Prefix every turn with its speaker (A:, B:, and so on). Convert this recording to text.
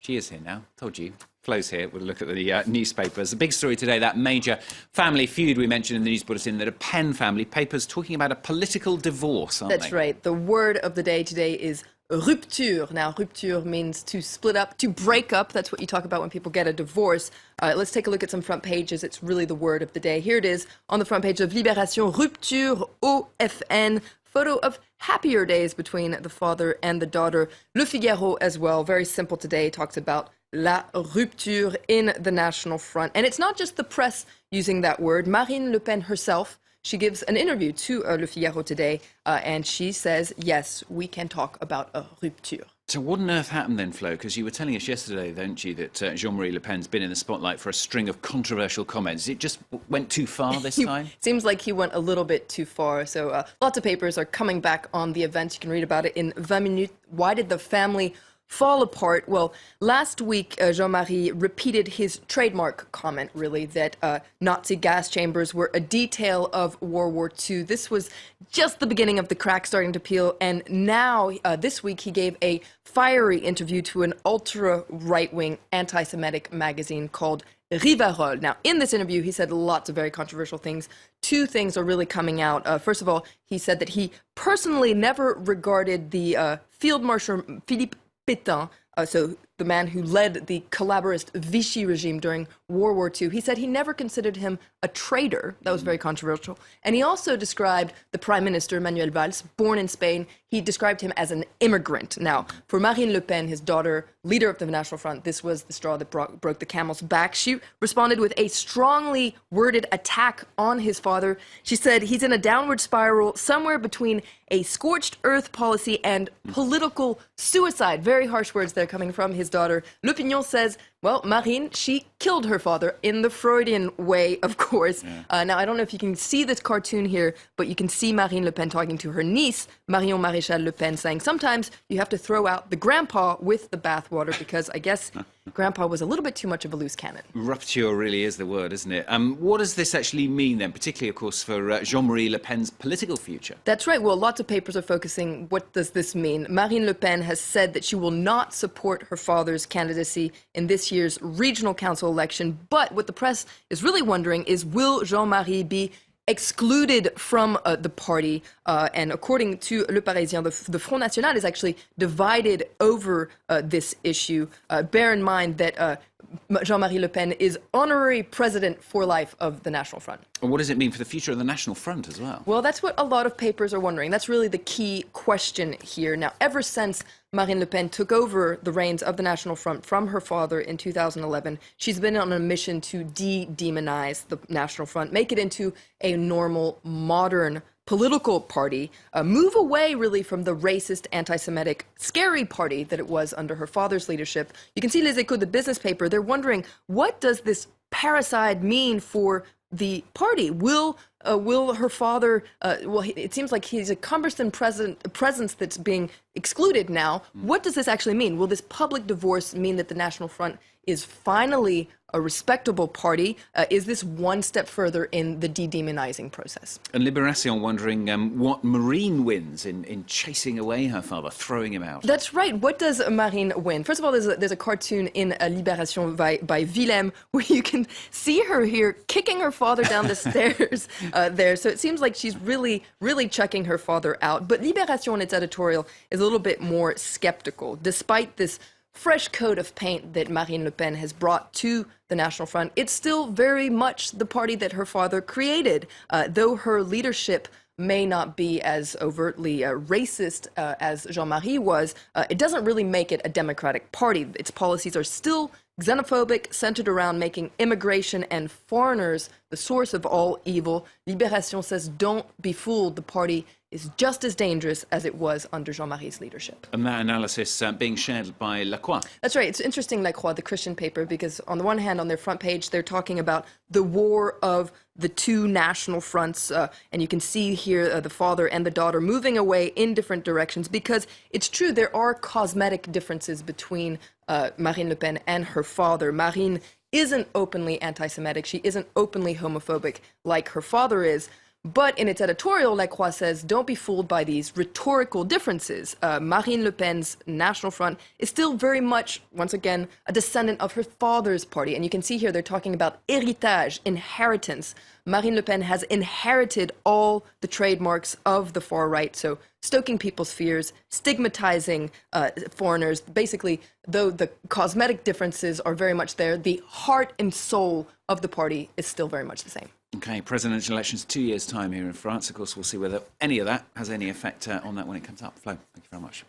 A: She is here now. Told you. Flo's here. We'll look at the newspapers. The big story today, that major family feud we mentioned in the news bulletin, that a Pen family papers talking about a political divorce, aren't they?
B: That's right. The word of the day today is rupture. Now, rupture means to split up, to break up. That's what you talk about when people get a divorce. Let's take a look at some front pages. It's really the word of the day. Here it is on the front page of Libération, rupture au FN. Photo of happier days between the father and the daughter. Le Figaro as well, very simple today, talks about la rupture in the National Front. And it's not just the press using that word. Marine Le Pen herself, she gives an interview to Le Figaro today, and she says, yes, we can talk about a rupture.
A: So what on earth happened then, Flo? Because you were telling us yesterday, don't you, that Jean-Marie Le Pen's been in the spotlight for a string of controversial comments. It just went too far this time?
B: Seems like he went a little bit too far. So lots of papers are coming back on the event. You can read about it in 20 minutes. Why did the family fall apart? Well, last week, Jean-Marie repeated his trademark comment, really, that Nazi gas chambers were a detail of World War II. This was just the beginning of the crack starting to peel, and now, this week, he gave a fiery interview to an ultra-right-wing anti-Semitic magazine called Rivarol. Now, in this interview, he said lots of very controversial things. Two things are really coming out. First of all, he said that he personally never regarded the Field Marshal Philippe Pétain, so the man who led the collaborist Vichy regime during World War II, he said he never considered him a traitor. That was very controversial. And he also described the Prime Minister, Manuel Valls, born in Spain, he described him as an immigrant. Now, for Marine Le Pen, his daughter, leader of the National Front, this was the straw that broke the camel's back. She responded with a strongly worded attack on his father. She said he's in a downward spiral somewhere between a scorched earth policy and political suicide. Very harsh words there coming from his daughter. L'Opinion says, well, Marine, she killed her father in the Freudian way, of course. Yeah. Now, I don't know if you can see this cartoon here, but you can see Marine Le Pen talking to her niece, Marion Maréchal Le Pen, saying sometimes you have to throw out the grandpa with the bathwater because I guess grandpa was a little bit too much of a loose cannon.
A: Rupture really is the word, isn't it? What does this actually mean then, particularly, of course, for Jean-Marie Le Pen's political future?
B: That's right. Well, lots of papers are focusing, what does this mean? Marine Le Pen has said that she will not support her father's candidacy in this year's regional council election. But what the press is really wondering is, will Jean-Marie be excluded from the party? And according to Le Parisien, the Front National is actually divided over this issue. Bear in mind that Jean-Marie Le Pen is honorary president for life of the National Front.
A: And what does it mean for the future of the National Front as well?
B: Well, that's what a lot of papers are wondering. That's really the key question here. Now, ever since Marine Le Pen took over the reins of the National Front from her father in 2011, she's been on a mission to de-demonize the National Front, make it into a normal, modern political party, move away really from the racist, anti-Semitic, scary party that it was under her father's leadership. You can see Les Echos, the business paper, they're wondering, what does this parricide mean for the party? Will her father, well, it seems like he's a cumbersome presence that's being excluded now. What does this actually mean? Will this public divorce mean that the National Front is finally a respectable party? Is this one step further in the de-demonizing process?
A: And Libération wondering what Marine wins in chasing away her father, throwing him out.
B: That's right. What does Marine win? First of all, there's a cartoon in Libération by Willem where you can see her here kicking her father down the stairs there. So it seems like she's really chucking her father out. But Libération in its editorial is a little bit more skeptical. Despite this fresh coat of paint that Marine Le Pen has brought to the National Front, it's still very much the party that her father created. Though her leadership may not be as overtly racist as Jean-Marie was, it doesn't really make it a democratic party. Its policies are still xenophobic, centered around making immigration and foreigners the source of all evil. Libération says, don't be fooled, the party is just as dangerous as it was under Jean-Marie's leadership.
A: And that analysis being shared by La Croix.
B: That's right. It's interesting, La Croix, the Christian paper, because on the one hand, on their front page, they're talking about the war of the two national fronts, and you can see here the father and the daughter moving away in different directions, because it's true, there are cosmetic differences between Marine Le Pen and her father. Marine isn't openly anti-Semitic. She isn't openly homophobic like her father is. But in its editorial, La Croix says, don't be fooled by these rhetorical differences. Marine Le Pen's National Front is still very much, once again, a descendant of her father's party. And you can see here they're talking about héritage, inheritance. Marine Le Pen has inherited all the trademarks of the far right, so stoking people's fears, stigmatizing foreigners. Basically, though the cosmetic differences are very much there, the heart and soul of the party is still very much the same.
A: Okay, presidential elections 2 years' time here in France. Of course, we'll see whether any of that has any effect on that when it comes up. Flo, thank you very much.